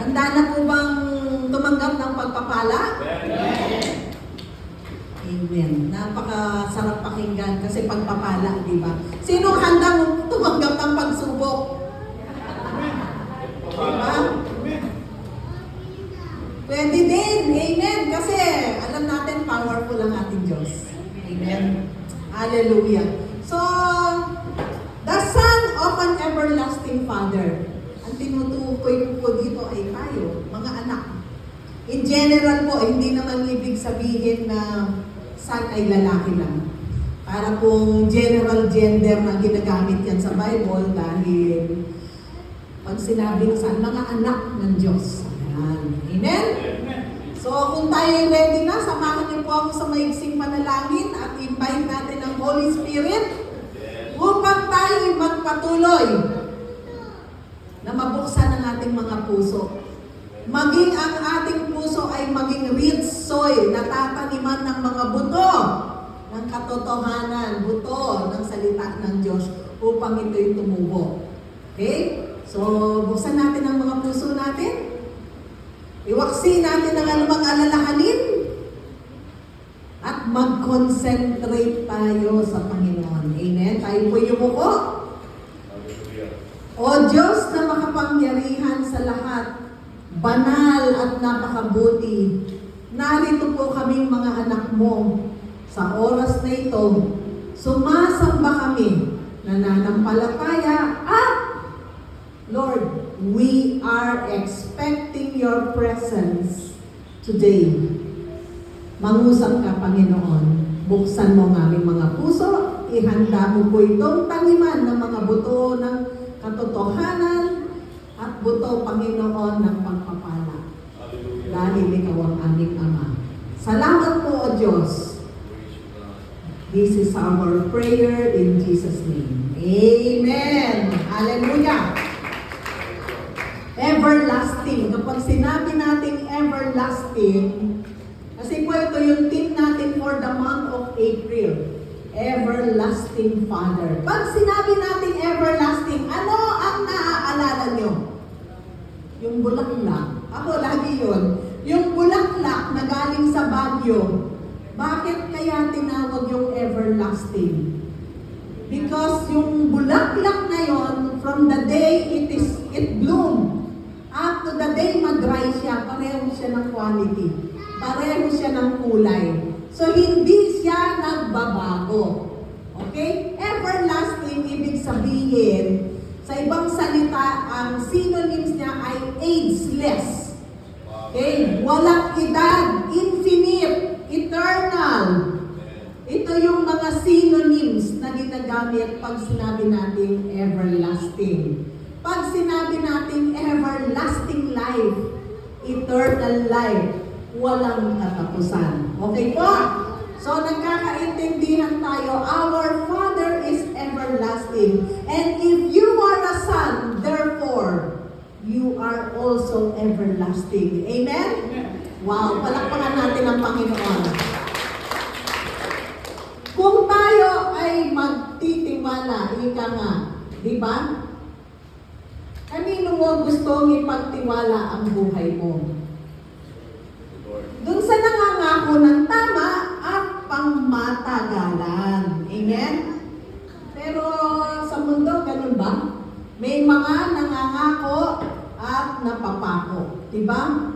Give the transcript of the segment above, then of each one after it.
Handa na po bang tumanggap ng pagpapala? Amen. Napakasarap pakinggan kasi pagpapala, di ba? Sino handang tumanggap ng pagsubok? Diba? Pwede din. Amen. Kasi alam natin powerful ang ating Diyos. Amen. Hallelujah. So, the Son of an Everlasting Father. Ang tinutukoy po dito ay tayo, mga anak. In general po, hindi naman ibig sabihin na son ay lalaki lang. Para pong general gender na ginagamit yan sa Bible dahil pag sinabing son, mga anak ng Diyos. Ayan. Amen? So kung tayo ready na, samahan niyo po ako sa maigsing panalangin at invite natin ang Holy Spirit upang tayo magpatuloy na mabuksan ang ating mga puso. Maging ang ating puso ay maging rich soil na tataniman ng mga buto ng katotohanan, buto ng salita ng Diyos upang ito'y tumubo. Okay? So, buksan natin ang mga puso natin. Iwaksi natin ang anumang alalahanin at mag-concentrate tayo sa Panginoon. Amen? Tayo po yumuko. O Diyos na makapangyarihan sa lahat, banal at napakabuti, narito po kaming mga anak mo. Sa oras na ito, sumasamba kami, nananampalataya at Lord, we are expecting your presence today. Mangusap ka, Panginoon. Buksan mo ang aming mga puso. Ihanda mo po itong taniman ng mga buto ng katotohanan at buto, Panginoon, ng pagpapala. Dahil ikaw ang aming Ama. Salamat po, O Diyos. This is our prayer in Jesus' name. Amen. Hallelujah. Everlasting. Kapag sinabi natin everlasting, kasi po ito yung theme natin for the month of April. Everlasting Father. Pag sinabi natin everlasting, ano ang naaalala nyo? Yung bulaklak. Ako lagi yun. Yung bulaklak na galing sa Baguio. Bakit kaya tinawag yung everlasting? Because yung bulaklak na yon, from the day it bloom, up to the day mag-dry siya, pareho siya ng quality. Pareho siya ng kulay. So, hindi siya nagbabago. Okay? Everlasting, ibig sabihin, sa ibang salita, ang synonyms niya ay ageless. Okay? Walang edad, infinite, eternal. Ito yung mga synonyms na ginagamit pag sinabi natin everlasting. Pag sinabi natin everlasting life, eternal life, walang katapusan. Okay po? So, nagkakaintindihan tayo, our Father is everlasting. And if you are a son, therefore, you are also everlasting. Amen? Wow, palakpakan natin ang Panginoon. Kung tayo ay magtitiwala, ika nga, di ba? Kanino mo gustong ipagtiwala ang buhay mo? Doon sa nangangako ng tama at pangmatagalan. Amen? Pero sa mundo, ganun ba? May mga nangangako at napapako. Diba?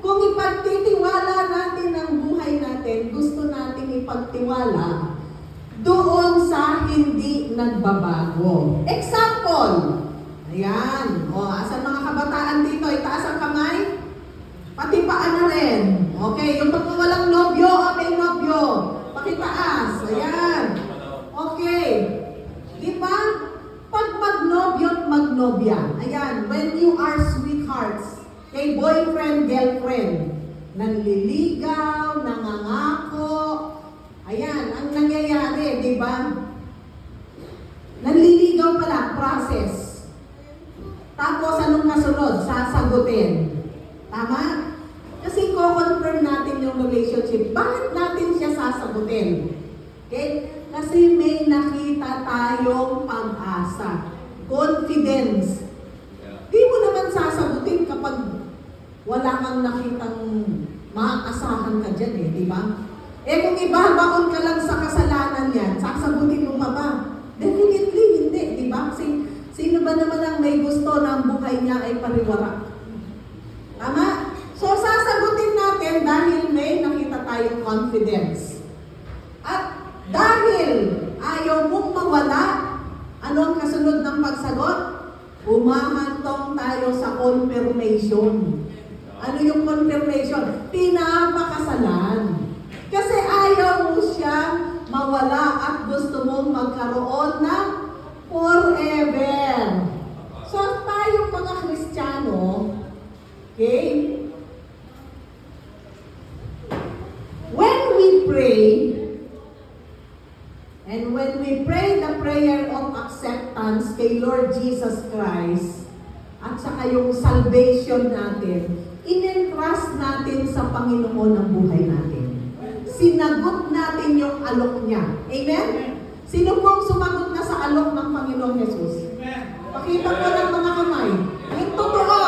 Kung ipagtitiwala natin ang buhay natin, gusto natin ipagtiwala doon sa hindi nagbabago. Example, ayan. O, asan mga kabataan dito? Itaas ang kamay. Pati paa na rin. Okay, yung pag walang nobyo o may nobyo, pakitaas. Ayan. Okay. Di ba? Pag magnobyo at magnobya, ayan, when you are sweethearts, kay boyfriend, girlfriend, nanliligaw, nangangako, ayan, ang nangyayari, di ba? Nanliligaw pala, process. Tapos anong kasunod? Sasagutin. Tama? Kasi ko-confirm natin yung relationship. Bakit natin siya sasagutin? Okay? Kasi may nakita tayong pag-asa. Confidence. Di mo naman sasagutin kapag wala kang nakitang maaasahan ka dyan di ba? Kung ibabaon ka lang sa kasalanan yan, sasagutin mo pa ba? Definitely hindi, di ba? Sino ba naman ang may gusto na ang buhay niya ay pariwara? Tama? So, sasagutin natin dahil may nakita tayong confidence. At dahil ayaw mong mawala, ano ang kasunod ng pagsagot? Umahantong tayo sa confirmation. Ano yung confirmation? Pinapakasalan. Kasi ayaw mo siyang mawala at gusto mong magkaroon ng forever. So, tayong mga Kristiyano, okay? When we pray, and when we pray the prayer of acceptance kay Lord Jesus Christ, at saka yung salvation natin, in-entrust natin sa Panginoon ang buhay natin. Sinagot natin yung alok niya. Amen? Sino pong sumagot na sa alok ng Panginoong Jesus? Pakita ko ng mga kamay. Yung totoo,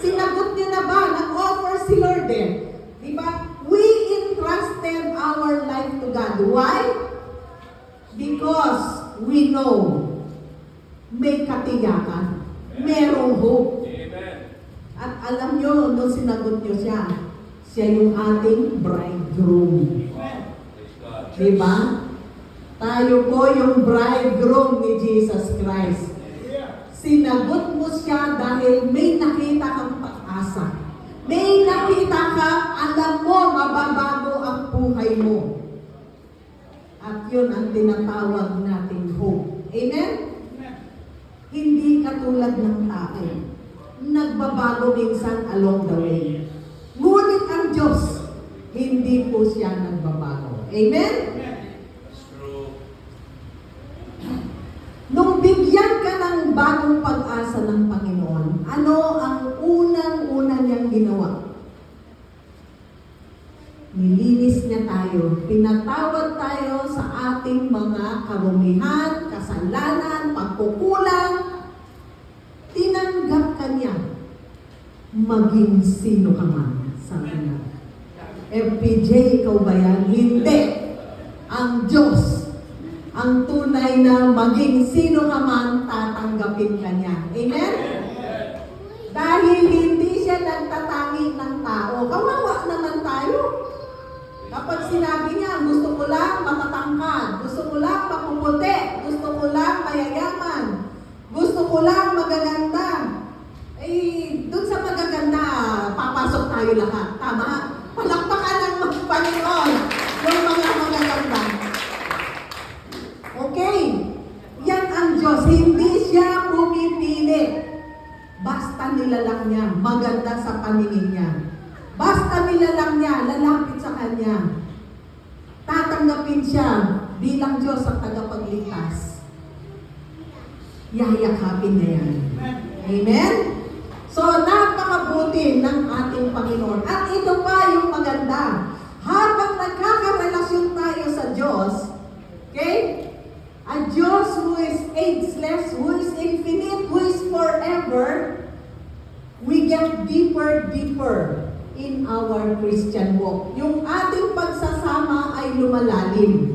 sinagot niya na ba? Nag-offer si Lord Diba? We entrusted our life to God. Why? Because we know may katiyakan, merong hope. At alam nyo, nung sinagot nyo siya yung ating bridegroom. Diba? Tayo po yung bridegroom ni Jesus Christ. Sinagot mo siya dahil may nakita kang pag-asa. May nakita ka, alam mo, mababago ang buhay mo. At yun ang tinatawag nating hope. Amen? Hindi katulad ng tao. Nagbabago minsan along the way. Ngunit ang Diyos, hindi po siya nagbabago. Amen? That's true. Nung bigyan ka ng bagong pag-asa ng Panginoon, ano ang unang-una niyang ginawa? Nilinis niya tayo. Pinatawad tayo sa ating mga karumihan, kasalanan, pagkukulang. Tinanggap ka niya. Maging sino ka man, sabi niya. FPJ, ikaw ba yan? Hindi. Ang Diyos, ang tunay na maging sino ka man, tatanggapin ka niya. Amen? Dahil hindi siya nagtatangi ng tao. Kawawa naman tayo. Kapag sinabi niya, gusto ko lang matatangkad, gusto ko lang mapuputi, gusto ko lang mayayaman, gusto ko lang magaganda. Dun sa magaganda, papasok tayo lahat. Tama? Palakpakan ng Panginoon yung mga magaganda. Okay? Yan ang Diyos. Hindi siya pumipili. Basta nilalang niya, maganda sa paningin niya. Basta nilalang niya, lalapit sa Kanya. Tatanggapin siya bilang Diyos at tagapagligtas. Yayakapin na yan. Amen? So, napakabuti ng ating Panginoon. At ito pa yung maganda. Habang nagkakarelasyon tayo sa Diyos, okay? A Diyos who is ageless, who is infinite, who is forever, we get deeper in our Christian walk. Yung ating pagsasama ay lumalalim.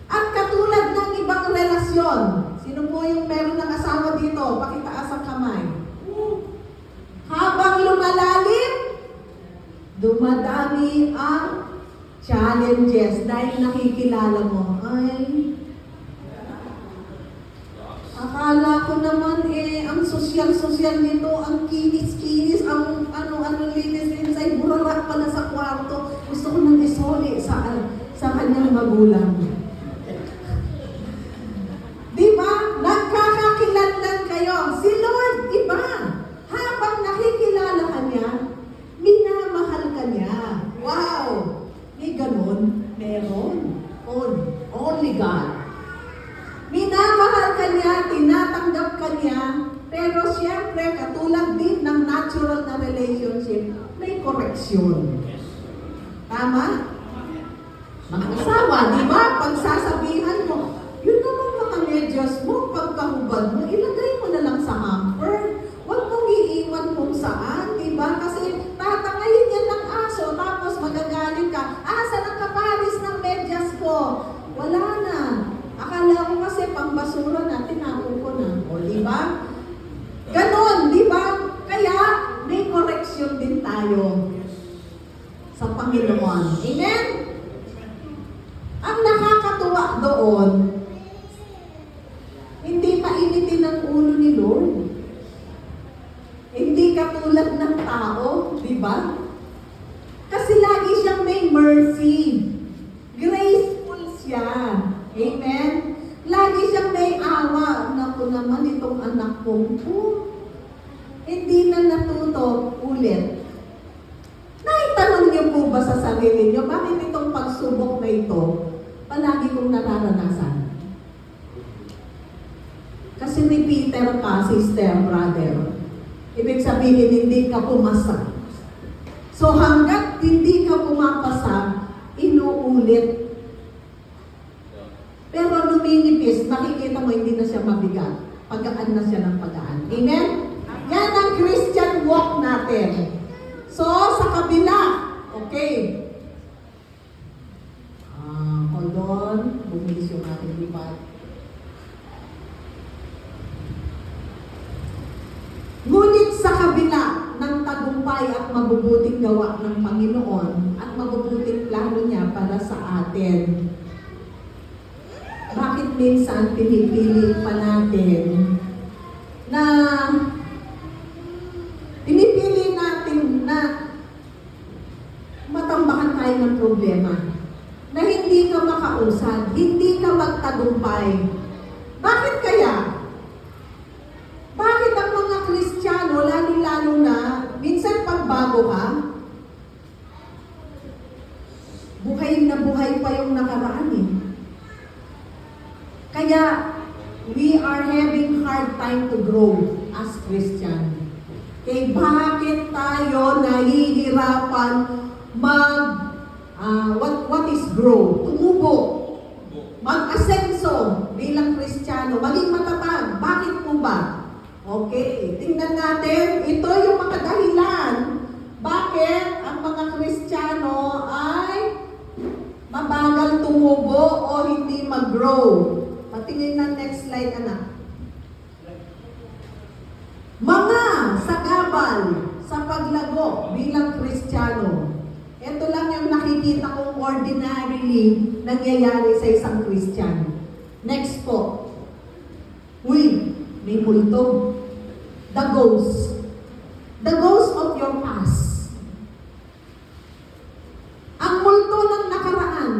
At katulad ng ibang relasyon, sino po yung meron ng asawa dito? Pakitaas ang kamay. Habang lumalalim, dumadami ang challenges dahil nakikilala mo, akala ko naman ang sosyal nito, ang kinis-kinis, ang linis-linis ay burarak pala sa kwarto. Gusto ko nang isoli sa kanyang magulang. Diba? Nagkakakilanlan kayo. Si Lord, iba. Habang nakikilala ka niya, minamahal ka niya. Wow! May ganun? Meron. Only God. Minamahal ka niya, tinatanggap ka niya, pero siyempre, katulad din ng natural na relationship, may correction. Tama? Mga asawa, di ba? Pagsasabihan mo, yun naman mga medyas mo, pagkahubad mo, ilagay mo na lang sa hamper. Huwag mong iiwan kung saan, di ba? Kasi tayo sa Panginoon. Amen? Ang nakakatuwa doon, hindi painitin ang ulo ni Lord. Hindi katulad ng tao, di ba? Kasi lagi siyang may mercy. Graceful siya. Amen? Lagi siyang may awa. Naku naman itong anak kong po. Hindi na natuto ulit. Naitanong niyo po ba sa sarili niyo, bakit itong pagsubok na ito, palagi kong nararanasan? Kasi repeater ka, sister, brother. Ibig sabihin, hindi ka pumasa. So hanggat hindi ka pumapasa, inuulit. Pero luminipis, makikita mo hindi na siya mabigat. Pagaan na siya ng pagaan. Amen? Yan ang Christian walk natin. So, sa kabila, okay. Hold on. Bumilis yung ating lipat. Ngunit sa kabila ng tagumpay at mabubuting gawa ng Panginoon at mabubuting plano niya para sa atin, bakit minsan pinipili pa natin na matambakan tayo ng problema, na hindi ka makausad, hindi ka magtagumpay? Bakit kaya? Bakit ang mga Kristiyano, lalo-lalo na, minsan pagbago ka, buhay na buhay pa yung nakaraan eh. Kaya, we are having hard time to grow as Christian. Okay, bakit tayo nahihirapan what is grow? Tumubo. Mag-asenso bilang Kristiyano. Maging matatag. Bakit po ba? Okay, tingnan natin. Ito yung mga dahilan bakit ang mga Kristiyano ay mabagal tumubo o hindi mag-grow. Patingin na next slide, anak. Mga sagabal sa paglago bilang Kristiyano. Ito lang yung nakikita kong ordinarily nangyayari sa isang Kristiyano. Next po. Uy, may multo. The ghost. The ghost of your past. Ang multo ng nakaraan.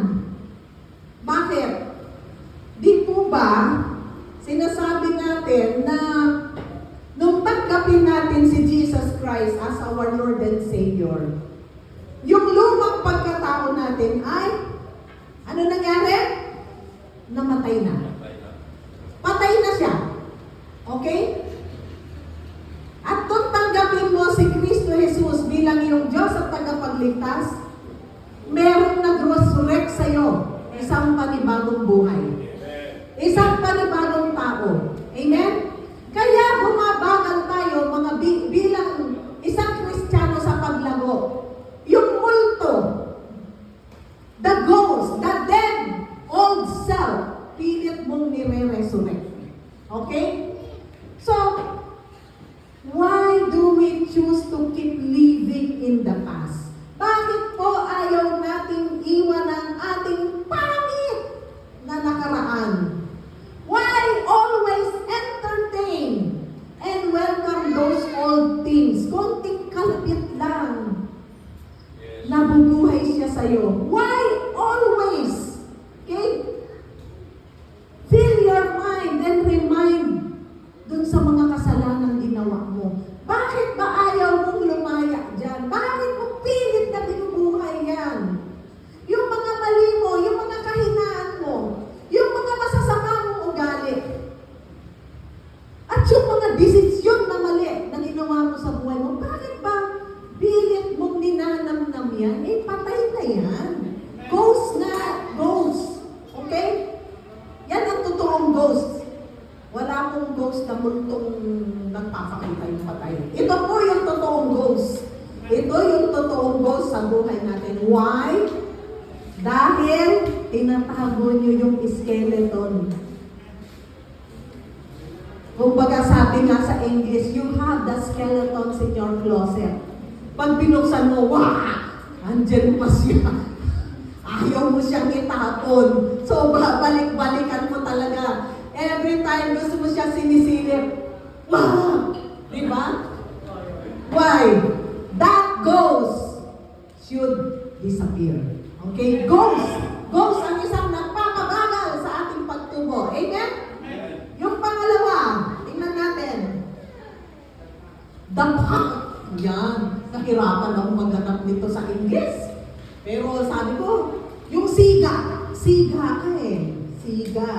Bakit? Di po ba sinasabi natin na nung tanggapin natin si Jesus Christ as our Lord and Savior, yung lumang pagkatao natin ay, ano nangyari? Namatay na. Patay na siya. Okay? At kung tanggapin mo si Kristo Jesus bilang iyong Diyos at tagapagligtas, merong nag-resurrect sa'yo isang panibagong buhay. Isang panibagong tao. Amen? Kaya bumabagal tayo mga bilang isang Kristiyano sa paglago. Yung multo, the ghost, the dead old self, pilit mong nire-resurrect. Okay? So, why do we choose to keep living in the past? Bakit po ayaw nating iwan ang ating pangit na nakaraan? Why always entertain and welcome those old things? Konting kalapit lang. Nabubuhay siya sa'yo. Why always? Okay? Fill your mind and remind dun sa mga kasalanang ginawa mo. Bakit ba ayaw mong lumaya dyan? Bakit mo pilit na binubuhay yan? Yung mga mali mo, yung mga kahinaan mo, yung mga masasama mong ugali, at yung mga desisyon na mali na ginawa mo sa buhay mo, bakit ba pilit mong ninanamnam yan? Eh, patay na yan. Ghost na, ghost. Okay? Yan ang totoong ghost. Wala pong ghost na multong nagpapakita yung patay. Ito po yung totoong ghost. Ito yung totoong ghost sa buhay natin. Why? Dahil tinatago nyo yung skeleton. Kung baga sabi nga sa English, you have the skeletons in your closet. Pag binuksan mo, wah! Andyan pa siya. Ayaw mo siyang itapon. So, balik-balikan mo talaga. Every time gusto mo siya sinisilip. Wah! Di ba? Why? That ghost should disappear. Okay? Ghost. Ghost ang isang nagpapabagal sa ating pagtubo. Amen? Yung pangalawa, tingnan natin. The pack. Yan. Nahirapan ako maghanap nito sa English. Pero sabi ko, yung siga. Siga ka eh. Siga.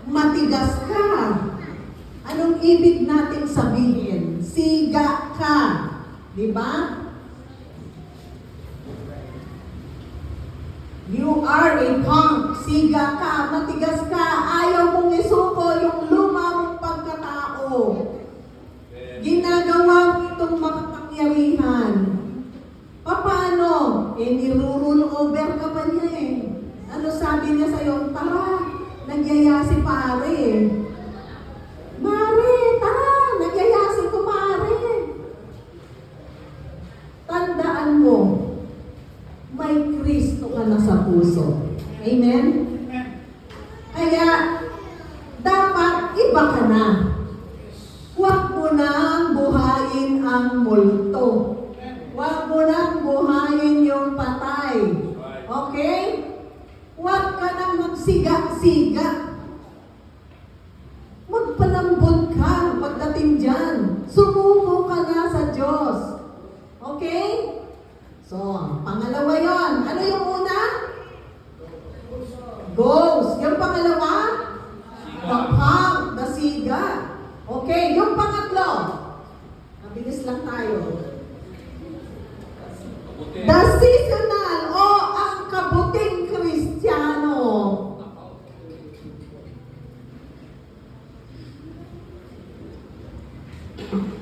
Matigas ka. Anong ibig nating sabihin? Siga ka. Di ba? You are a punk. Siga ka. Matigas ka. Ayaw mong isuko yung luma mong pagkatao. Ginagawa mo itong makapangyarihan. Paano? Nirurule over ka pa niya eh. Ano sabi niya sa'yo? Tara, nagyaya si pare. Mare, tara, nagyaya si kumare. Tandaan mo, may Kristo ka na sa puso. Amen? Kaya, dapat iba ka na. Huwag mo nang buhayin ang multo. Huwag mo nang buhayin yung patay. Okay? Huwag ka nang magsiga-siga. Magpalambot ka pagdating dyan. Sumuko ka na sa Diyos. Okay? So, pangalawa yon. Ano yung una? Ghost. Yung pangalawa? The punk, the siga. Okay, yung pangatlo. Mabilis lang tayo. The seasonal o ang kabuting Kristiyano.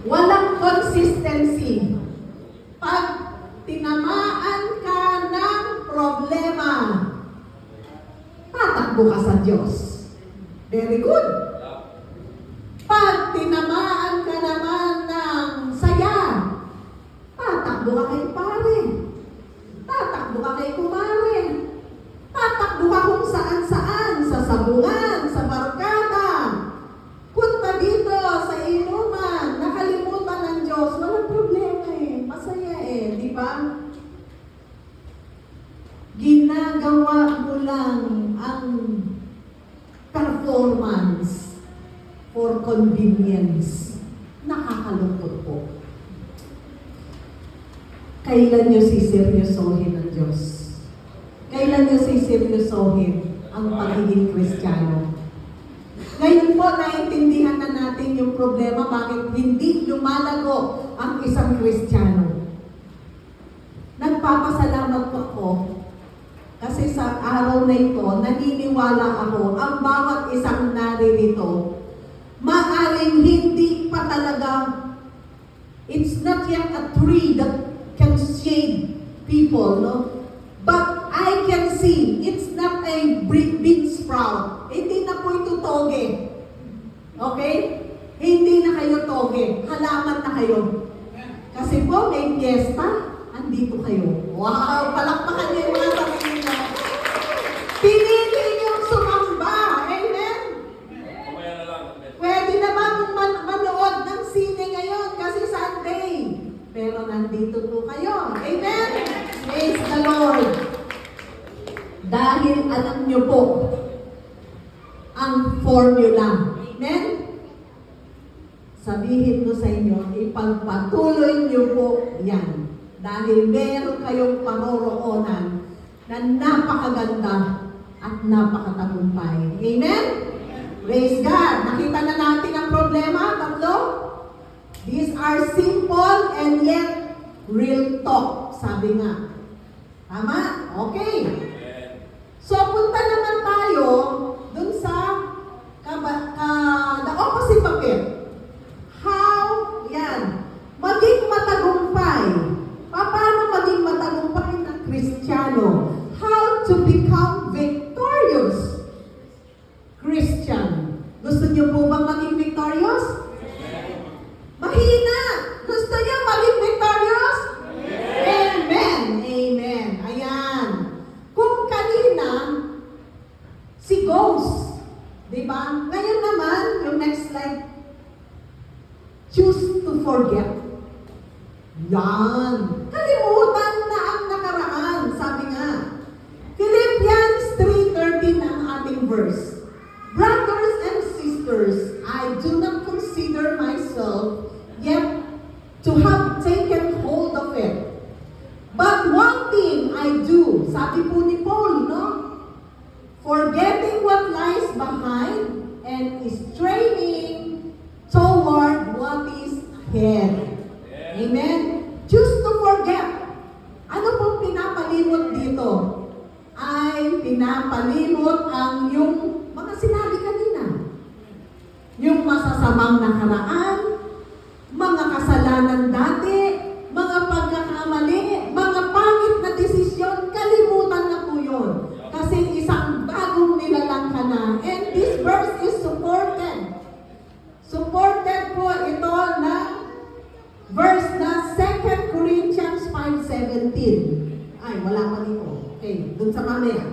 Walang consistency. Pag tinamaan ka ng problema, tatakbo ka sa Diyos. Very good. Pag tinamaan ka naman ng saya, tatakbo ka kay pare. Tatakbo ka kay kumare. Tatakbo ka kung saan-saan, sa sabungan, sa barkada. Punta dito sa inuman, nakalimutan ng Diyos, walang problema eh. Masaya eh, di ba? Ginagawa mo lang ang performance for convenience. Nakakalungkot po. Kailan nyo siseryosohin ang Diyos? Kailan nyo siseryosohin ang pagiging Kristiyano? Ngayon po, naintindihan na natin yung problema bakit hindi lumalago ang isang Kristiyano. Nagpapasalamat po ako kasi sa araw na ito, naniniwala ako ang bawat isang naririto, maaring hindi pa talaga, it's not yet a tree that can shade people, no? But I can see, it's not a bean sprout. Hindi na po ito toge. Okay? Hindi na kayo toge. Halaman na kayo. Kasi po, may fiesta, andito kayo. Wow! Palakpakan niyo yung mga sarili niyo. Pinili niyong sumamba. Amen? Mamaya na lang. Pwede naman manood ng sine ngayon kasi Sunday. Pero nandito po kayo. Amen? Praise the Lord. Dahil alam niyo po ang formula. Amen? Sabihin ko sa inyo, ipagpatuloy niyo po yan. Dahil meron kayong paroroonan na napakaganda at napakatagumpay. Amen? Praise God. Nakita na natin ang problema, tatlo. These are simple and yet real talk, sabi nga. Tama? Okay. So, punta naman tayo dun sa the opposite of it. How, yan, maging matagumpay. Paano maging matagumpay na Kristiyano? How to become victorious Christian. Gusto niyo po bang maging victorious? Mahina! Gusto niyo maging victorious? Yan. Kalimutan na ang nakaraan. Sabi nga, Philippians 3:13 ang ating verse. Brothers and sisters, I do not consider myself yet to have taken hold of it. But one thing I do, sabi po ni Paul, no? Forgetting what lies behind and straining toward what is ahead. Amen? Choose to forget. Ano pong pinapalimot dito? Ay pinapalimot ang yung mga sinabi kanina. Yung masasamang nakaraan, mga kasalanan dati, mga pagkakamali, mga pangit na desisyon, kalimutan na po yun. Kasi isang bagong nilalang ka na. And this verse is supported. Supported po ito na verse na 2 Corinthians 5:17. Ay, wala pa dito. Okay, dun sa mamaya.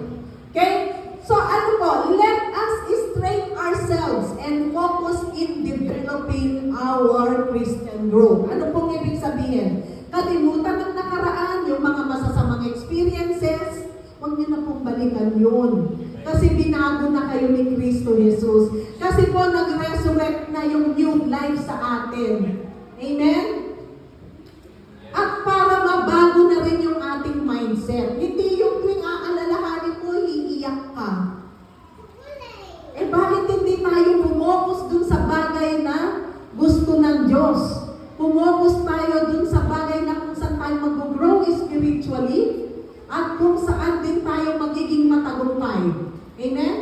Okay? So ano po, let us strain ourselves and focus in developing our Christian growth. Ano pong ibig sabihin? Kalimutan ng nakaraan, yung mga masasamang experiences, huwag niyo na pong balikan yun. Kasi binago na kayo ni Kristo Jesus. Kasi po nag-resurrect na yung new life sa atin. Amen? At para mabago na rin yung ating mindset. Hindi yung tuwing aalalahanin mo, iiyak ka. Eh bakit hindi tayo pumokus dun sa bagay na gusto ng Diyos? Pumokus tayo dun sa bagay na kung saan tayo mag-grow spiritually at kung saan din tayo magiging matagumpay. Amen?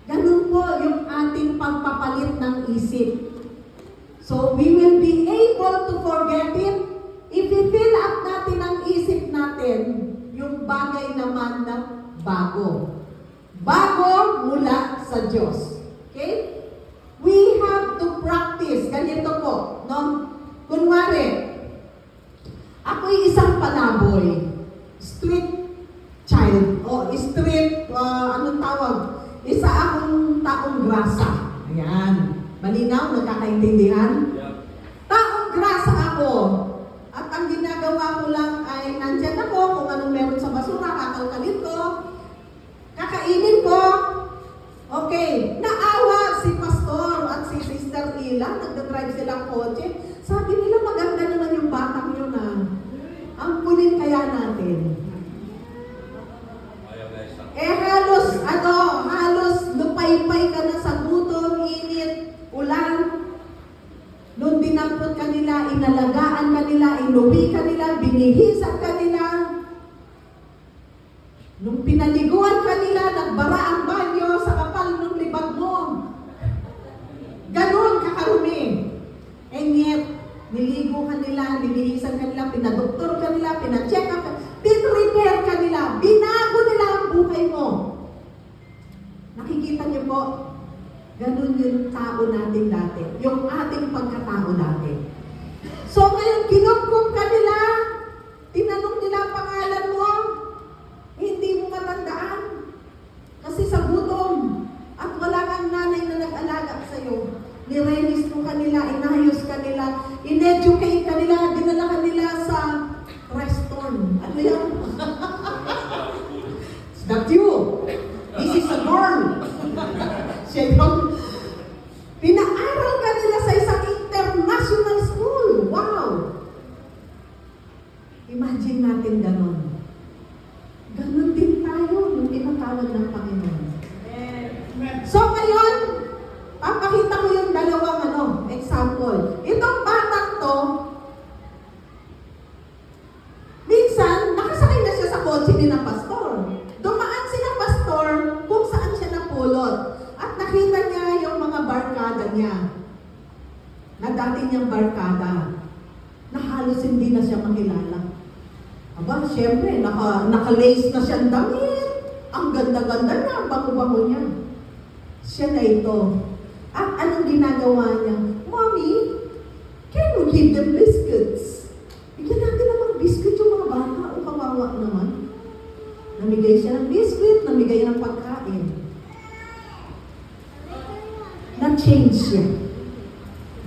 Ganun po yung ating pagpapalit ng isip. So we will be able to forget it if i-fill up natin ang isip natin yung bagay naman na bago. Bago mula sa Diyos. Okay? We have to practice. Ganito po, no? Kunwari, ako'y isang palaboy. Street child. O street, anong tawag? Isa akong taong grasa. Ayan. Malinaw, nagkakaintindihan? Yeah. Taong grasa ako. At ang ginagawa ko lang ay nandyan ako kung anong meron sa basura, kakalkalin ko, kakainin ko. Okay, naawa si Pastor at si Sister Ila, nagdadrive silang kotse. Sabi nila maganda naman yung batang yun ah. Ang kunin kaya natin. Ayaw na isa. Eh halos lupay-pay ka na sa gutom, init, ulan. Nung dinampot ka nila, inalagaan ka nila, inuwi ka nila, binihisan ka nila. Nung pinaliguan ka nila, nagbara ang banyo sa kapal ng libag mo. Ganon kakarumi. And yet, niligo ka nila, binihisan ka nila, pinadoktor ka nila, pinacheck up ka, pinrepair ka nila, binago nila ang buhay mo. Nakikita niyo po, ganun yung tao natin dati, yung ating pagkatao dati. So ngayon, kinupkup ka nila, tinanong nila ang pangalan mo, hindi mo matandaan. Kasi sa gutom, at wala kang nanay na nag-alaga sa'yo. Nirelis mo ka nila, inayos ka nila, in-educate ka nila, dinala ka nila sa restaurant. Ano yan? It's not you. This is a girl. Siya yung pinaaral ka nila sa isang international school. Wow! Imagine natin ganon. Ganon din tayo nung tinatawag ng Panginoon. So ngayon, papakita ko yung dalawang example. Itong batang to, minsan, nakasakay na siya sa kotse ni ng pastor. Dumaan si ng pastor kung saan siya napulot. At nakita niya yung mga barkada niya. Na dati niyang barkada. Na halos hindi na siya makilala. Aba, syempre, naka-lace na siyang damit. Ang ganda-ganda niya, ang bango-bango niya. Siya na ito. At anong ginagawa niya? Mommy, can you give them biscuits? Bigyan natin namang biscuit yung mga bata. O kawawa naman. Namigay siya ng biscuit, namigay ng pagkain. Na-change siya.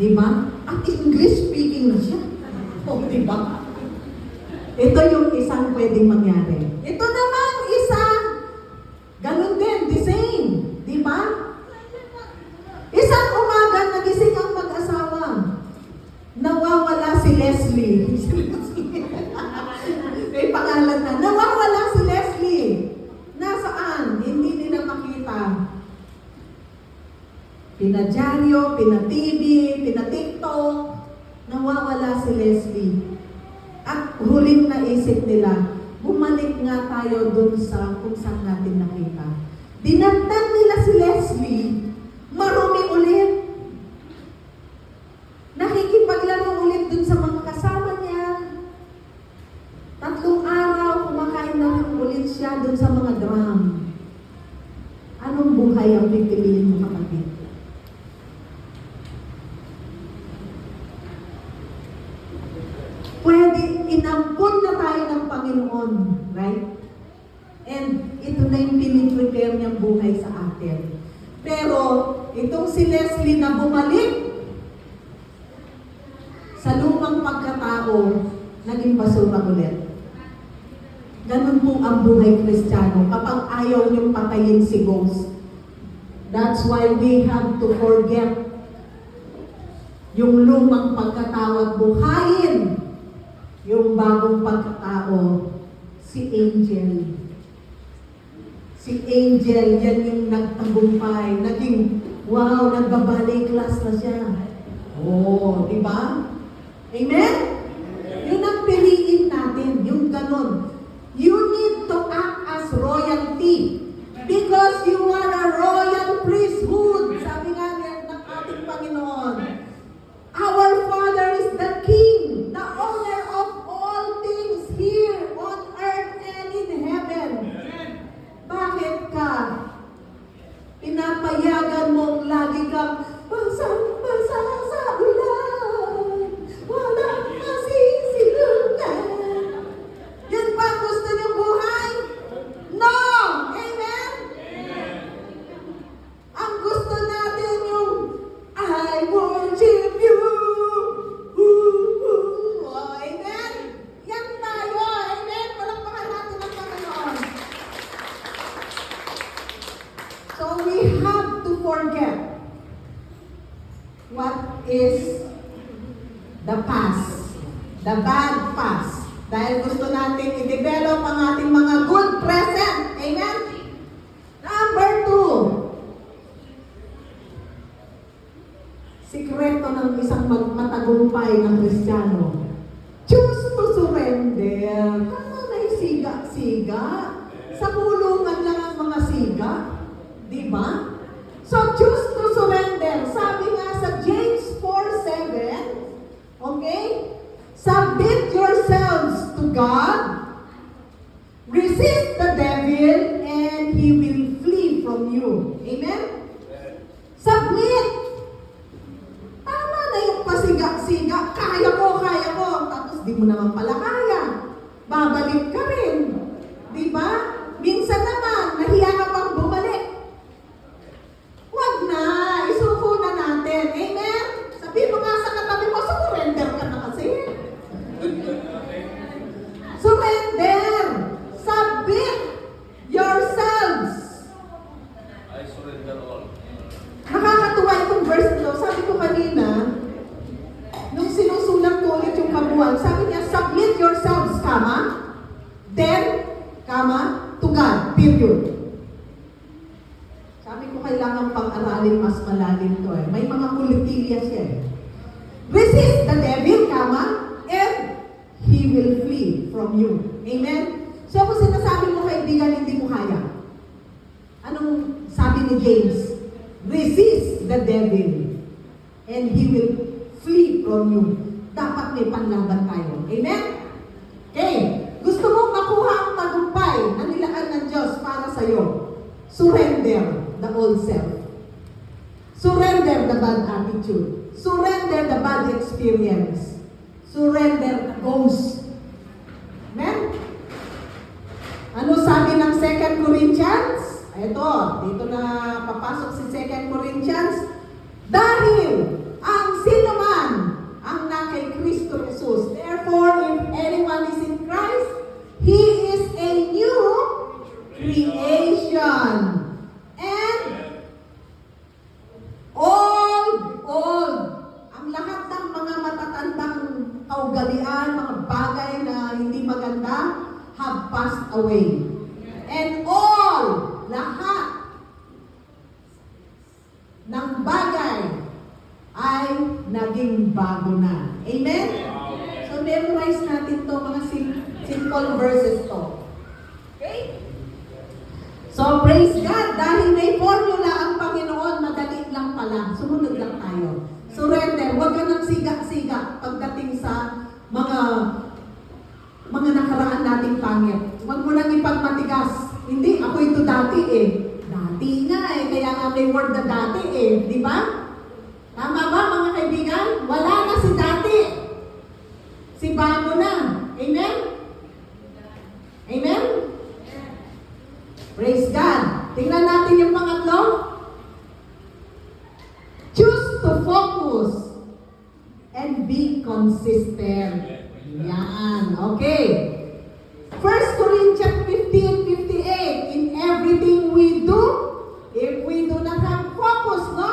Di ba? At English speaking na siya. Oh, Di ba? Ito yung isang pwedeng mangyari. Ito naman isa, ganun din, the same. Di ba? Isang umaga, nagising ang mag-asawa. Nawawala si Leslie. May pangalan na. Nawawala si Leslie. Nasaan? Hindi nila makita. Pinadyaryo, pina-TV, pina-TikTok. Nawawala si Leslie. At huling naisip nila, bumalik nga tayo dun sa kung saan natin nakita. Dinagdag nila si Leslie, marumi ulit. Nakikipaglaro ulit dun sa mga kasama niya. 3 araw, kumakain na rin ulit siya dun sa mga drum. Anong buhay ang pipiliin mo, kapatid? Pwede, inampun na tayo ng Panginoon, right? And ito na yung piniprepare niyang buhay sa atin. Pero, itong si Leslie na bumalik sa lumang pagkatao, naging basura ulit. Ganun po ang buhay Kristiyano kapag ayaw niyong patayin si ghost. That's why we have to forget yung lumang pagkatao at buhayin yung bagong pagkatao, si Angel. Si Angel, yan yung nagtagumpay, naging, wow, nagbabalay class na siya. Oh, di ba? Amen? Yun ang piliin natin, yung ganon. You need to act as royalty because you are a royal priesthood. Sabi nga ng ating Panginoon, our Father is the King, the owner of all things here on earth and in heaven. Bakit ka pinapayagan mong lagi kang basang-basa sa ulan, walang masisilunan? Yan ba ang gusto niyong buhay? No! Amen? Ang gusto natin yung I worship you. Oh, amen? Yan tayo. Amen? Palakpakan natin ang Panginoon. So we have to forget what is the past, the bad past. Dahil gusto natin i-develop ang ating mga good present. Amen? Number 2. Sikreto ng isang matagumpay ng Kristiyano. Choose to surrender. Ano na yung siga-siga? Sa kulungan lang ang mga siga. Di ba? So, choose to surrender. Sabi nga sa James 4:7, okay? Submit yourselves to God. Resist the devil and he will flee from you. Amen? Submit. Tama na yung pasiga-siga. Kaya ko. Tapos di mo naman pala kaya. Babalik ka rin. Di ba? Minsan naman, nahiya ka pang bumalik. Huwag na. Isuko na natin. Amen? Sabi mo nga sa katabi mo, surrender ka na kasi. Surrender. Submit yourselves. I surrender all. Nakakatuwa itong verse nito. Sabi ko kanina, nung sinusulat ko ulit yung kabuuan, sabi niya, submit yourselves, then, to God, period. Sabi ko, kailangan pang-aralin mas malalim to eh. May mga kulitilya siya eh. Resist the devil, and he will flee from you. Amen? So kung sinasabi mo kaibigan, hindi mo kaya. Anong sabi ni James? Resist the devil, and he will flee from you. Dapat may panlaban tayo. Amen? Okay. Gusto mong makuha ang tagumpay na nilaan ng Diyos para sa'yo. Surrender the old self. Surrender the bad attitude. Surrender the bad experience. Surrender the ghost. Amen? Ano sabi ng 2 Corinthians? Ito, dito na papasok si 2 Corinthians. Dahil ang sino man ang na kay Kristo Jesus, therefore, away. And all, lahat ng bagay ay naging bago na. Amen? So memorize natin to mga simple verses to. Okay? So praise God, dahil may formula ang Panginoon, madali lang pala. Sumunod lang tayo. Surrender, huwag ka nang siga-siga pagdating sa mga nakaraan nating pangit. Huwag mo nang ipagmatigas. Hindi, ako ito dati eh. Dati nga eh, kaya nga may word na dati eh. Di ba? Tama ba mga kaibigan? Wala na si dati. Si bago na. Amen? Amen? Praise God. Tingnan natin yung pangatlo. Choose to focus and be consistent. Yan. Okay. 1 Corinthians 15:58. In everything we do, if we do not have focus, no?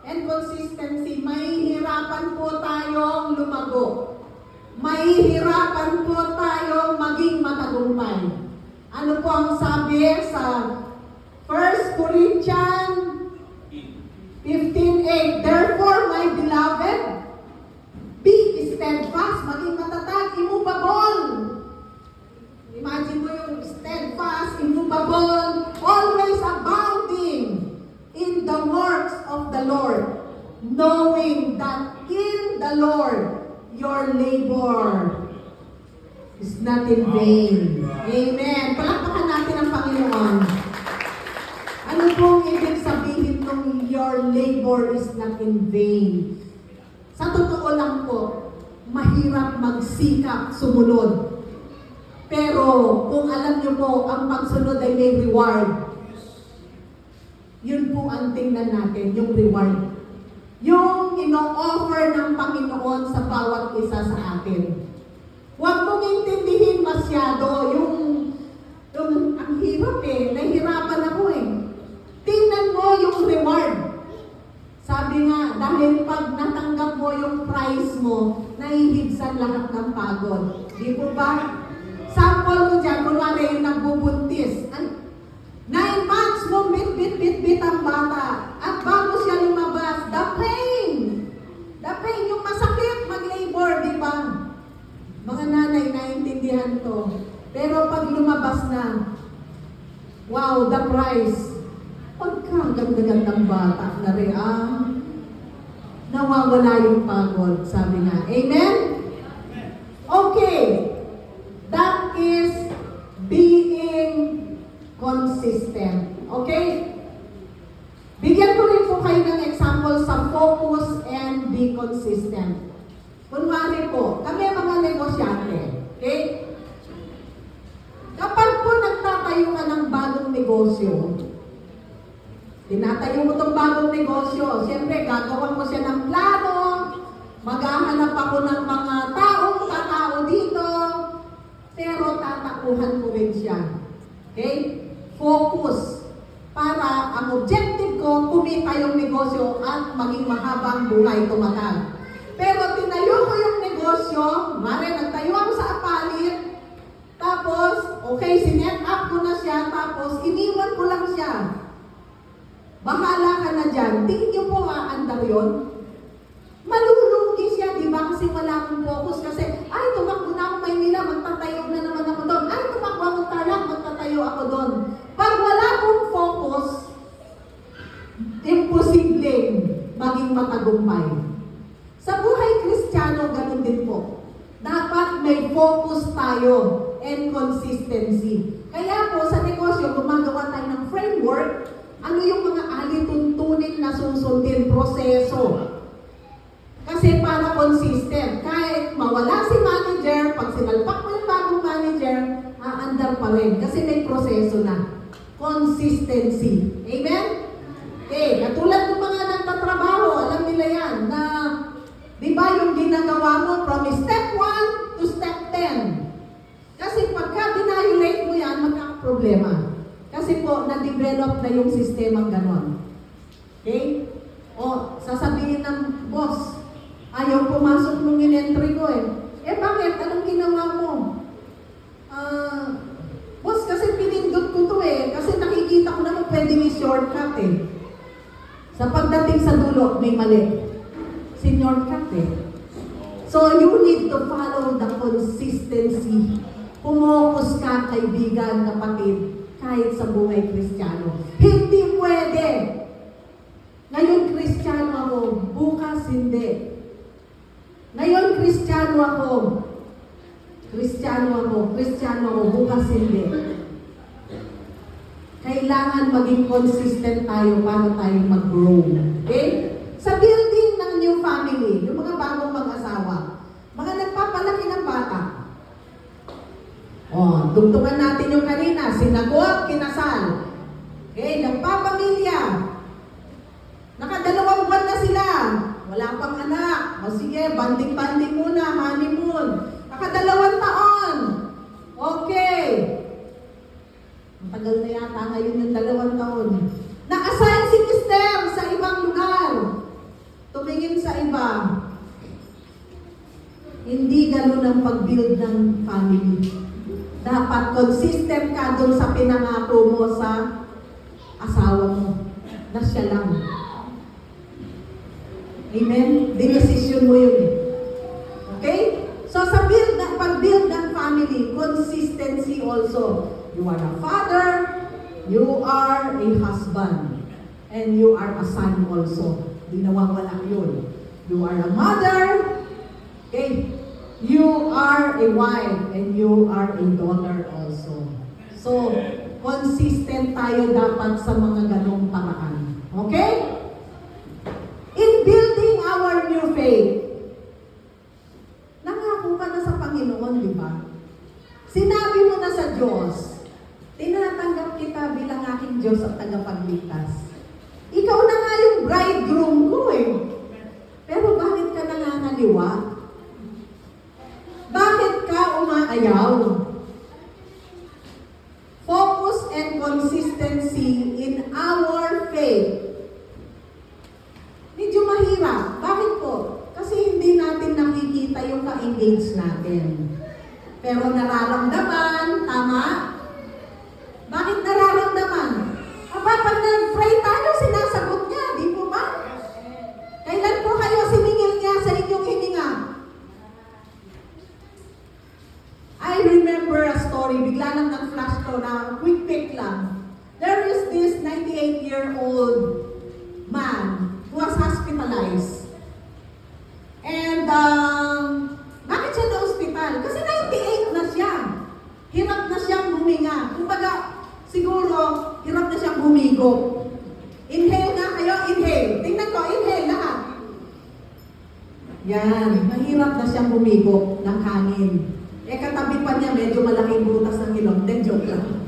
And consistency, mahihirapan po tayong lumago. Mahihirapan po tayong maging matagumpay. Ano po ang sabi sa 1 Corinthians 15:8? Therefore, my beloved, be steadfast, maging matatag, immovable. Imagine mo yung steadfast, immovable, always abounding in the works of the Lord, knowing that in the Lord your labor is not in vain. Amen. Palakpakan natin ang Panginoon. Ano pong ibig sabihin ng your labor is not in vain? Sa totoo lang po, mahirap magsikap sumunod. Pero kung alam niyo po, ang pagsunod ay may reward. Yun po ang tingnan natin, yung reward. Yung ino-offer ng Panginoon sa bawat isa sa atin. Huwag mong intindihin masyado yung ang hirap eh, nahihirapan ako eh. Tingnan mo yung reward. Sabi nga, dahil pag natanggap mo yung prize mo, nahihigsan lahat ng pagod. Di po ba? Sample ko dyan, kunwari yung nagbubuntis. 9 months mo, bit ang bata. At bago siya lumabas, the pain, yung masakit mag-labor, di ba? Mga nanay, naiintindihan to. Pero pag lumabas na, wow, the prize. Pagkaganda-gandang bata na rin, nawawala yung pagod, sabi nga. Amen? Okay. That is being consistent. Okay? Bigyan ko rin po kayo ng example sa focus and be consistent. Kunwari po, kami mga negosyante. Okay? Kapag po nagtatayo ka ng bagong negosyo, tinatayo mo itong bagong negosyo, siyempre gagawan mo siya ng plano, maghahanap ako ng mga taong tatao dito, pero tatakuhan ko rin siya. Okay? Focus. Para ang objective ko, kumita yung negosyo at maging mahabang buhay tumatag. Pero tinayo ko yung negosyo, nagtayo ako sa apalit, tapos, okay, sinet up ko na siya, tapos iniwan ko lang siya. Bahala ka na dyan. Tingin niyo po aandar yun? Malulugi siya, di ba? Kasi wala akong focus. Kasi, ay, tumakbo na ako Maynila, magtatayo na naman ako doon. Ay, tumakbo ako Tarlac, magtatayo ako doon. Pag wala akong focus, imposibleng maging matagumpay. Sa buhay Kristiyano, ganun din po. Dapat may focus tayo and consistency. Kaya po, sa negosyo, gumagawa tayo ng framework. Ano yung mga alituntunin na susundin, proseso. Kasi para consistent, kahit mawala si manager, pag sinalpak mo yung bagong manager, aandar pa rin. Kasi may proseso na. Consistency. Amen? Okay, katulad ng mga nagtatrabaho, alam nila yan, na, di ba yung ginagawa mo from step 1 to step 10. Kasi pagka binayulate mo yan, magkakaproblema. Kasi po, na-develop na yung sistemang ganon. Okay? O, sasabihin ng boss, ayaw pumasok nung in-entry ko eh. Eh bakit? Anong ginawa mo? Boss, pagdating sa dulo, may mali. Senior cut eh. So you need to follow the consistency. Pumokus ka, kaibigan, kapatid, kahit sa buhay Kristiyano. Hindi pwede. Ngayon Kristiyano ako, bukas hindi. Ngayon Kristiyano ako, bukas hindi. Kailangan maging consistent tayo para tayo mag-grow. Okay? Sa building ng new family, yung mga bagong mag-asawa, mga nagpapalaki ng bata. Tugtungan natin yung kanina, sinagot, kinasal. Okay, nagpapamilya. Nakadalawang buwan na sila. Wala pang anak. O sige, banding-banding muna, honeymoon. Nakadalawang taon. Okay. Matagal na yata ngayon yung 2 taon. Na-assign si Mister sa ibang lugar. Tumingin sa iba. Hindi ganun ang pag-build ng family. Dapat consistent ka doon sa pinangako mo sa asawa mo. Na siya lang. Amen? Dinesisyon mo yun eh. Okay? So sa pag-build ng family, consistency also. You are a father, you are a husband, and you are a son also. Di nawawala yun. You are a mother, okay? You are a wife, and you are a daughter also. So, consistent tayo dapat sa mga ganong paraan. Okay? In building our new faith, nangako ka na sa Panginoon, di ba? Sinabi mo na sa Diyos, tinatanggap kita bilang aking Diyos at tagapagligtas. Ikaw na nga yung bridegroom ko eh. Pero bakit ka nangangaliwa? Bakit ka umaayaw? Focus and consistency in our faith. Medyo mahirap. Bakit po? Kasi hindi natin nakikita yung ka-engage natin. Pero nararamdaman, tama? Bakit nararamdaman? Pag nag-pray tayo, sinasagot niya, di po ba? Kailan po kayo siningil niya sa inyong hininga? I remember a story, bigla lang nag-flash ko na quick pick lang. There is this 98-year-old man who was hospitalized. And, bakit siya na-hospital? Kasi 98 na siya. Hirap na siyang huminga. Kumbaga, siguro, hirap na siyang humigo. Inhale nga kayo, inhale. Tingnan ko, inhale lahat. Yan, mahirap na siyang humigo ng hangin. Katabi pa niya, medyo malaking butas ng ilong. Then, joke lang.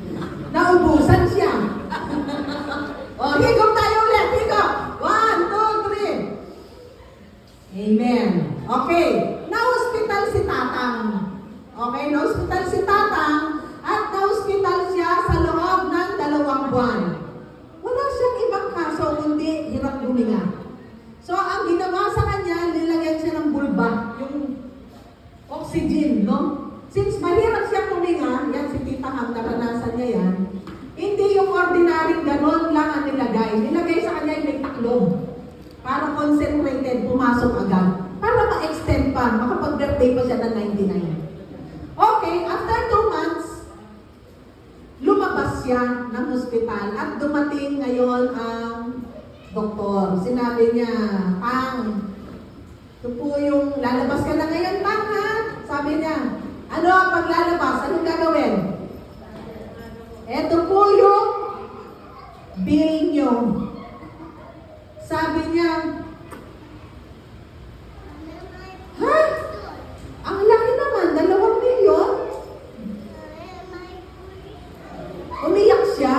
Naubusan siya. Higop tayo ulit, higop. 1, 2, 3. Amen. Okay. Na-hospital si Tatang. Okay, na-hospital si Tatang at na-hospital siya sa loob ng 2 buwan. Wala siyang ibang kaso kundi hirap huminga. So, ang ginawa sa kanya, nilagyan siya ng bulba, yung oxygen, no? Since mahirap siya huminga, yan si Tita Ham, naranasan niya yan, hindi yung ordinary ganon lang ang nilagay. Nilagay sa kanya yung may taklob. Para concentrated, pumasok agad. Para ma-extend pa, makapag-birthday pa siya ng 99. Okay, after 2 months, lumabas siya ng hospital at dumating ngayon ang doktor. Sinabi niya, Pang, ito po yung lalabas ka na ngayon, Pang, ha? Sabi niya, ano ang paglalabas? Anong gagawin? Ito po yung bill nyo. Sabi niya, ha? Ang laki naman, 2 milyon? Umiyak siya.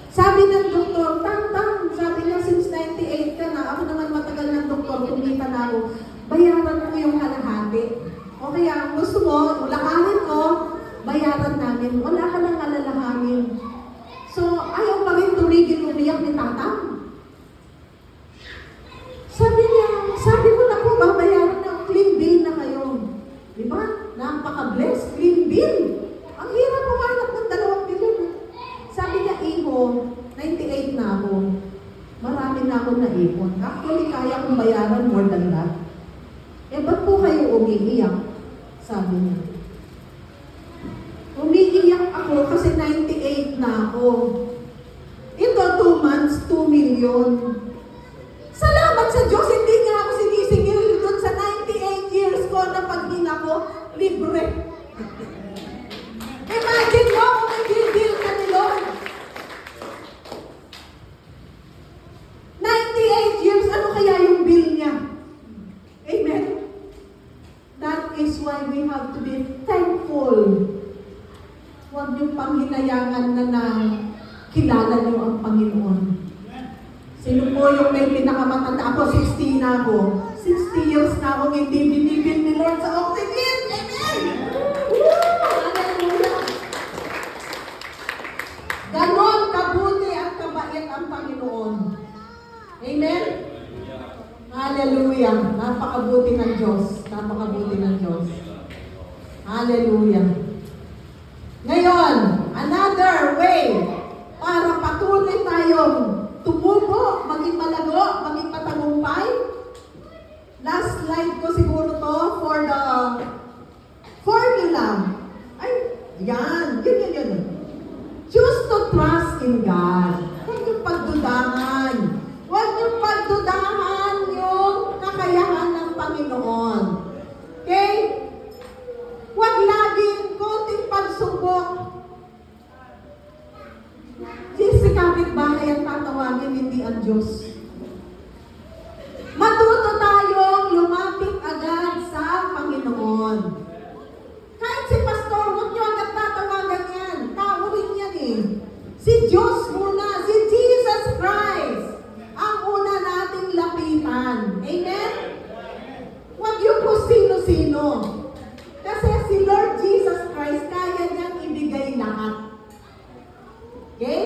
Sabi ng doktor, Tang, sabi niya, since 98 ka na, ako naman matagal ng doktor, kumita na ako, bayaran mo yung kalahati. O kaya, gusto mo, lakarin ko, bayaran namin. Wala ka nang alalahanin. akong naipon. Actually, kaya kong bayaran more than that. Eh, ba't po kayo umiiyak? Sabi niya. Umiiyak ako kasi 98 na ako. Ito, 2 months, 2 million. Salamat sa Diyos, hindi niya ako sinisingil doon sa 98 years ko na paghinga ko, libre. Imagine mo kung nag-deal ka ni Lord. 98 years, ano kaya yung bill niya? Amen? That is why we have to be thankful. Huwag niyong panghinayangan na kilala niyo ang Panginoon. Sino po yung may pinakamatanda? Ako, 60 na ako. 60 years na ako hindi binibil ni Lord sa oxygen. Amen! Woo! Hallelujah! Ganon kabuti at kabait ang Panginoon. Amen? Hallelujah! Napakabuti ng Diyos. Napakabuti ng Diyos. Hallelujah! Ngayon, another way para patuloy tayong tumubo, maging malago, maging matagumpay. Last slide ko siguro to for the formula. Ay, yan. Yun. Choose to trust in God. Huwag yung pagdudahan. Huwag yung pagdudahan yung kakayahan ng Panginoon. Okay? Huwag laging konting pagsubok. Si kapitbahay ang tatawagin, hindi ang Diyos. Matuto tayong lumapit agad sa Panginoon. Kahit si pastor, huwag niyo agad tatawagan yan. Tao rin yan eh. Si Diyos muna, si Jesus Christ, ang una nating lapitan. Amen? Huwag yung kung sino-sino. Kasi si Lord Jesus Christ, kaya niyang ibigay lahat. Okay?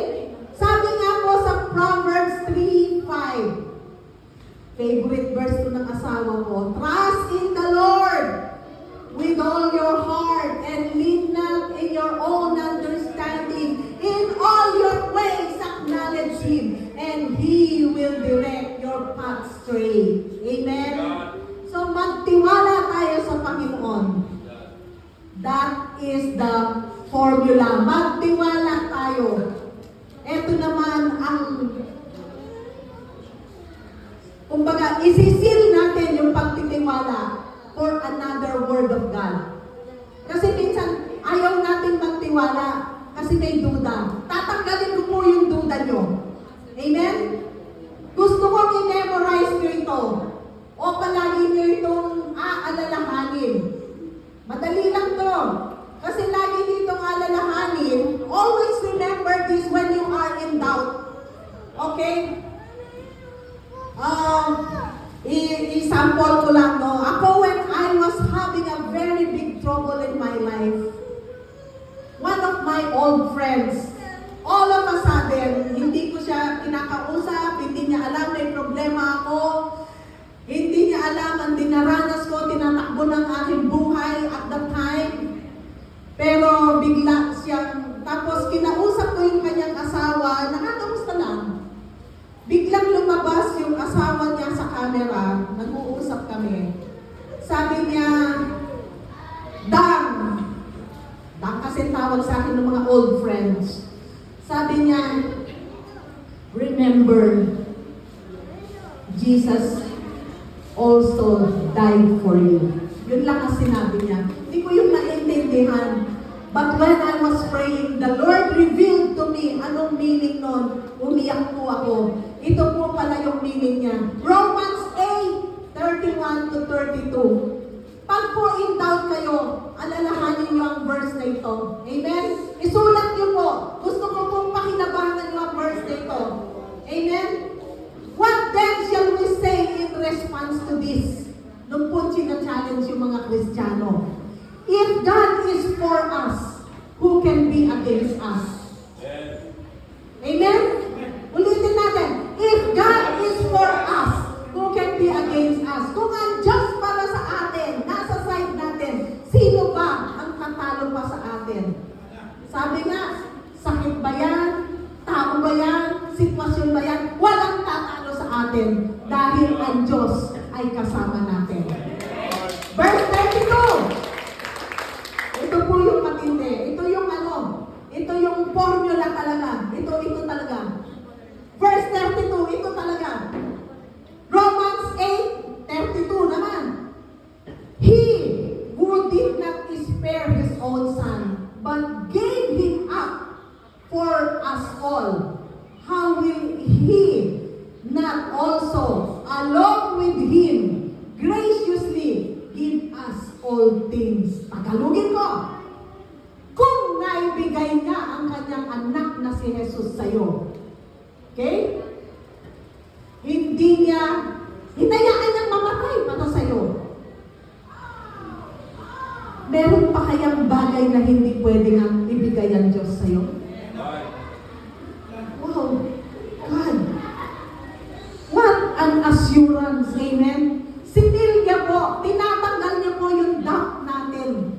Sabi nga po sa Proverbs 3:5, favorite verse ko ng asawa ko, trust in the Lord with all your heart and lean not in your own understanding. In all your ways acknowledge Him and He will direct your path straight. Amen? So magtiwala tayo sa Panginoon. That is the formula. Magtiwala tayo. Ito naman ang, kumbaga, isisil natin yung pagtitiwala for another word of God. Kasi minsan, ayaw natin magtiwala kasi may duda. Tatanggalin ko po yung duda nyo. Amen? Gusto kong i-memorize nyo ito. O palagi nyo itong aalalahanin. Madali lang to. Kasi lagi ditong alalahanin, always remember this when you are in doubt. Okay? I-sample ko lang, no? Ako, when I was having a very big trouble in my life, one of my old friends, all of a sudden, hindi ko siya kinakausap, hindi niya alam may problema ako, hindi niya alam ang dinaranas ko, tinatakbo ng aking buhay at that time. Pero bigla siyang, tapos kinausap ko yung kanyang asawa, nakakamusta lang. Biglang lumabas yung asawa niya sa camera, nag-uusap kami. Sabi niya, Dang kasi tawag sa akin ng mga old friends. Sabi niya, remember, Jesus also died for you. Yun lang ang sinabi niya. Hindi ko yung naintindihan. But when I was praying, the Lord revealed to me anong meaning nun. Umiyak po ako. Ito po pala yung meaning niya. Romans 8:31 to 32. Pag po in doubt kayo, alalahanin niyo ang verse na ito. Amen? Isulat niyo po. Gusto ko pong pakinabangan niyo ang verse na ito. Amen? What then shall we say in response to this? Nung po challenge yung mga Kristiyano. If God is for us, who can be against us? Amen? Ulitin natin. If God is for us, who can be against us? Kung ang Diyos para sa atin, nasa side natin, sino ba ang tatalo pa sa atin? Sabi nga, sakit ba yan? Tao ba yan? Sitwasyon ba yan? Walang tatalo sa atin. natin dahil ang Diyos ay kasama natin. Verse 32. Ito po yung matindi. Ito yung ito yung formula talaga. Ito talaga. Verse 32, ito talaga. Romans 8:32 naman. He who did not spare his own son, but gave him up for us all, how will he not also, along with him, graciously give us all things? Tagalogin ko. Kung naibigay niya ang kanyang anak na si Jesus sa'yo, okay? Hindi niya, hinayaan niyang mamatay para sa'yo. Meron pa kayang bagay na hindi pwedeng ibigay ang Diyos sa'yo? Wow! God! What an assurance! Amen? Sinil niya po, tinatanggal niya po yung doubt natin.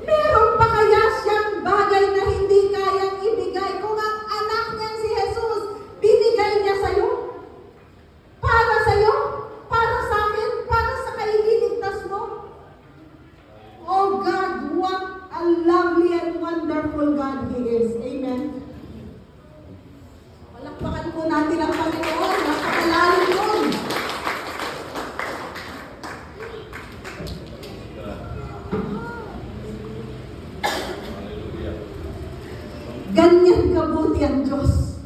Meron pa kaya siyang bagay na hindi kayang ibigay kung ang anak niya si Jesus, binigay niya sa'yo? Para sa'yo? Para sa akin? Para sa kaililigtas mo? Oh God, what a lovely and wonderful God He is. Amen? Palakpakan po natin ang Panginoon. Napakalalim yun. Ganyan kabuti ang Diyos.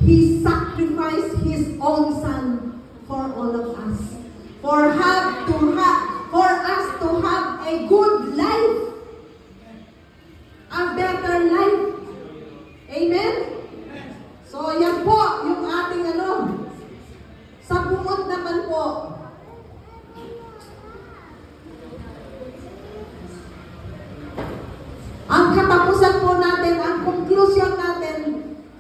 He sacrificed His own Son for all of us. For us to have a good life. A better life. Amen? So, yan po yung ating Sa bungod naman po, ang katapusan po natin, ang conclusion natin,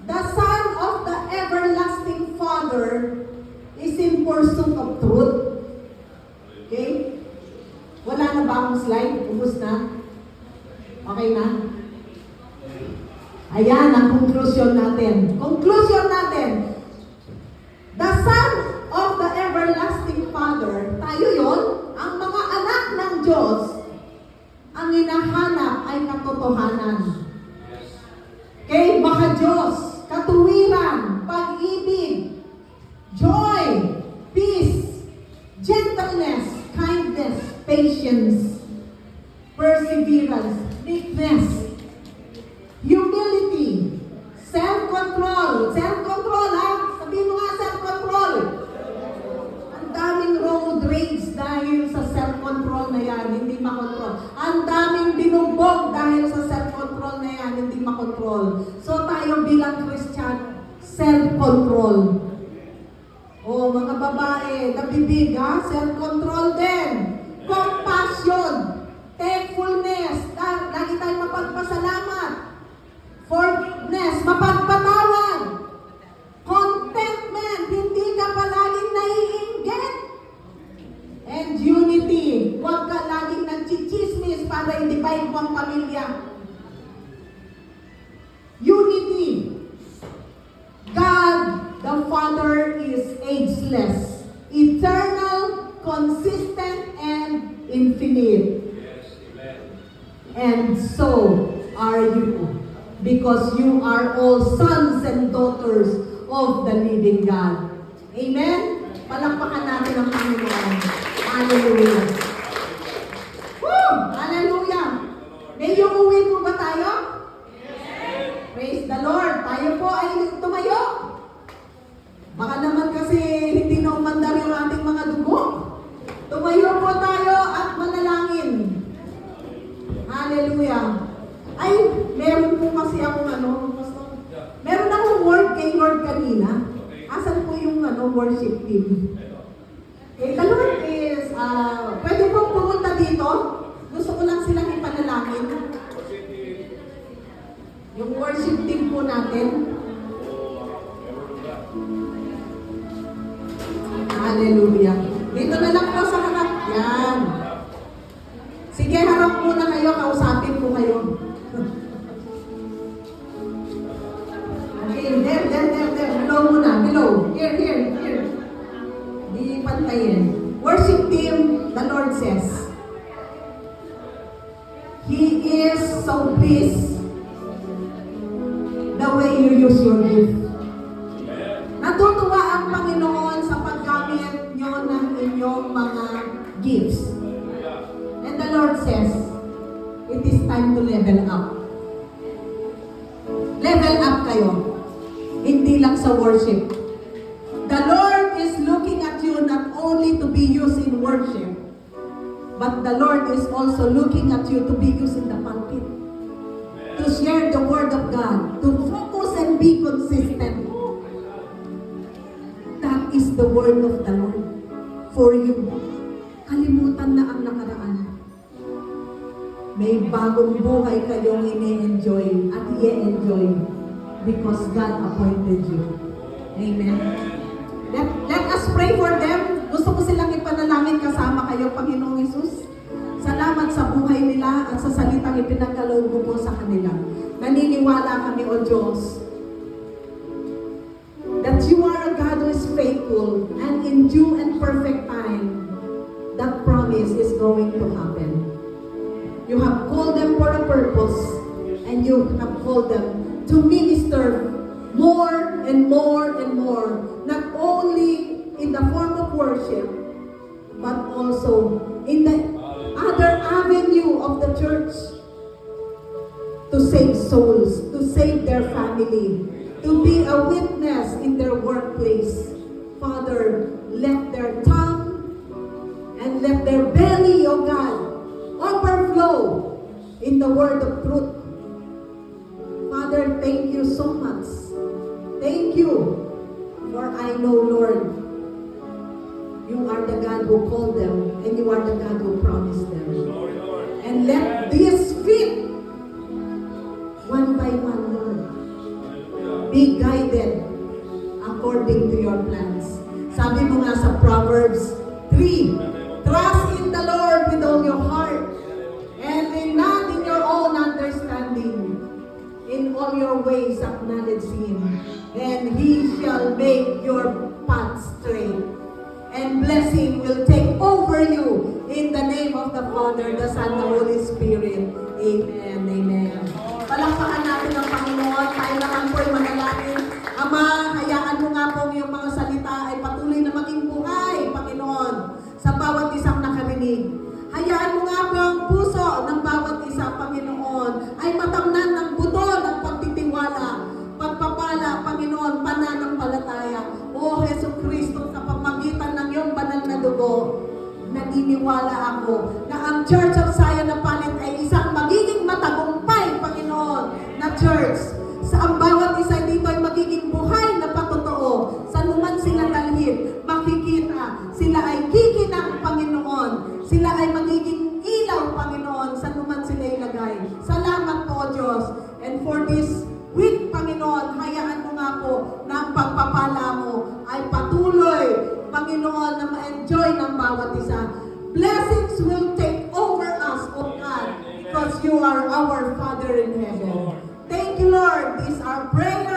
the Son of the Everlasting Father is in pursuit of truth. Okay? Wala na ba akong slide? Ubus na? Okay na? Ayan ang conclusion natin. Conclusion natin. The Son of the Everlasting Father, tayo yon, ang mga anak ng Diyos, ang hinahanap ay katotohanan. Okay? Baka Diyos, katuwiran, pag-ibig, joy, peace, gentleness, kindness, patience, perseverance, meekness, humility, self-control. Self-control, ha? Sabihin mo nga self-control. Ang daming road rage dahil sa self-control na yan, hindi makontrol. Ang daming binugbog dahil sa self-control na yan, hindi makontrol. So tayo bilang Christian, self-control. O mga babae, nabibig, ha? Self-control din. Compassion, thankfulness, lagi tayong mapagpasalamat. Forgiveness, mapagpatawad. Contentment, hindi ka palaging naiinggit. And unity, huwag ka laging nagchichismis para i-divide mo ang pamilya. Unity. God, the Father, is ageless, eternal, consistent, and infinite. Yes, amen. And so are you, because you are all sons and daughters of the living God. Amen? Palakpakan natin ang Panginoon. Hallelujah. Woo! Hallelujah! May uuwi po ba tayo? Yes! Praise the Lord! Tayo po ay tumayo. Baka naman kasi hindi na umandar yung ating mga dugo. Tumayo po tayo at manalangin. Hallelujah! Ay, meron po kasi akong Pastor. Meron akong word kay Lord kanina. Asan po yung worship team? Eh, the Lord is, pwede pong pumunta dito. Gusto ko lang silang ipanalangin. Yung worship team po natin. Hallelujah. Dito na lang po sa harap. Yan. Sige, harap muna kayo. Kausapin ko kayo. Okay, there. He is so pleased the way you use your gift. Natutuwa ang Panginoon sa paggamit nyo ng inyong mga gifts. And the Lord says, it is time to level up. Level up kayo. Hindi lang sa worship. The Lord is looking at you not only to be used in worship, but the Lord is also looking at you to be used in the pulpit. To share the Word of God. To focus and be consistent. That is the Word of the Lord for you. Kalimutan na ang nakaraan. May bagong buhay kayong ini-enjoy at i-enjoy because God appointed you. Amen. Let us pray for them. Gusto ko silang ipanalangin kasama kayo, Panginoong Hesus. Salamat sa buhay nila at sa salitang ipinagkaloob mo po sa kanila. Naniniwala kami, O Diyos, that you are a God who is faithful and in due and perfect time, that promise is going to happen. You have called them for a purpose and you have called them to minister more and more and more, not only in the form of worship, but also in the other avenue of the church, to save souls, to save their family, to be a witness in their workplace. Father, let their tongue and let their belly, O God, overflow in the word of truth. Father, thank you so much. Thank you, for I know, Lord, you are the God who called them and you are the God who promised them. And let this fit one by one, Lord, be guided according to your plans. Sabi mo nga sa Proverbs 3, trust in the Lord with all your heart and lean not in your own understanding. In all your ways acknowledge Him, and He shall make your path straight. And blessing will take over you in the name of the Father, the Son, the Holy Spirit. Amen. Amen. Palakpakan natin ang Panginoon. Tayo naman po ay manalangin. Ama, hayaan mo nga po yung mga salita ay patuloy na maging buhay, Panginoon, sa bawat isang nakarinig. Hayaan mo nga po ang puso ng bawat isa, Panginoon, ay matamnan ng buto ng pagtitiwala, pagpapala, Panginoon, pananampalataya. O Hesus Kristo, sa pamagitan ng iyong banal na dugo, naniniwala ako na ang Church of Zion na Palit ay isang magiging matagumpay, Panginoon, na church. Sa ang bawat isa dito ay magiging buhay na patotoo. Sa numan sila dalhin, makikita, sila ay kikinang, Panginoon. Sila ay magiging ilaw, Panginoon, sa numan sila ilagay. Salamat po, Diyos. And for this week, Panginoon, hayaan mo nga po na ang pagpapala mo ay patuloy, Panginoon, na ma-enjoy ng bawat isa. Blessings will take over us, O God, because you are our Father in heaven. Thank you, Lord. These are prayers